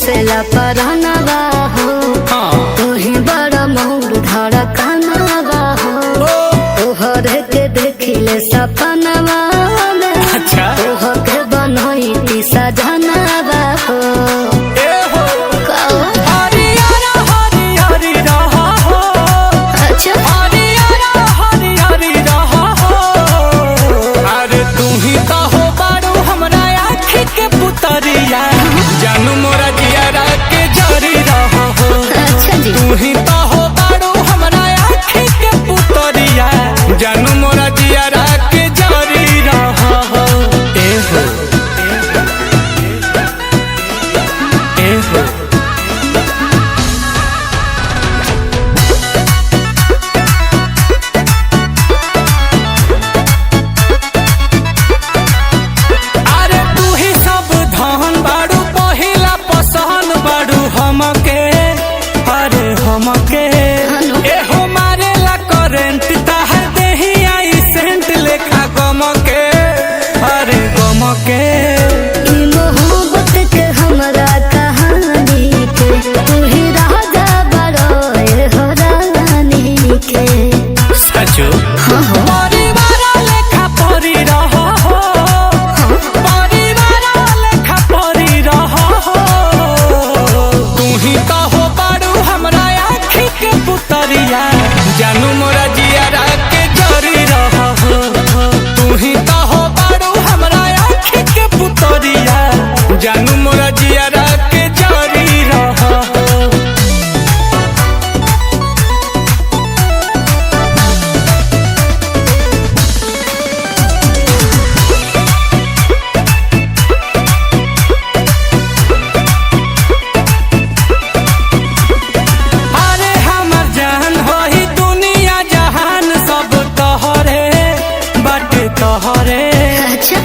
बसेला परनवा हो तू ही बड़ा मोर धड़कनवा हो तोहर के देखिले सपनवा अच्छा तोहके बनई सजनवा हो जानू मोरा जियारा के जरी रहा हो। अच्छा जी तू ही तो हो बारू हमरा आँखी के पुतरिया जानू मोरा जियारा के जरी रहा हो। ए हो ए हो अरे तू ही सब धन बारू पहिला पसंद बारू हमके अरे हमके ए हो मारे ला करेंट ताहर देही आई सेंट लेखा गमके अरे गमके ई मोहब्बत के हमरा कहानी के तू ही राजा बड़ो ए हो रानी के सचो हाँ हाँ परिवार लेखा परी रहा हो परिवार लेखा परी रहा हो। तू ही तो हो बारू हमरा आँखी के पुतरिया जानू मोरा जियारा के जरी रहा हो। तू ही तो हो बारू हमरा आँखी के पुतरिया जानू मोरा जियारा के जरी रहा हो। अरे हमर जान होई दुनिया जहान सब तोहरे बाटे तोहरे अच्छा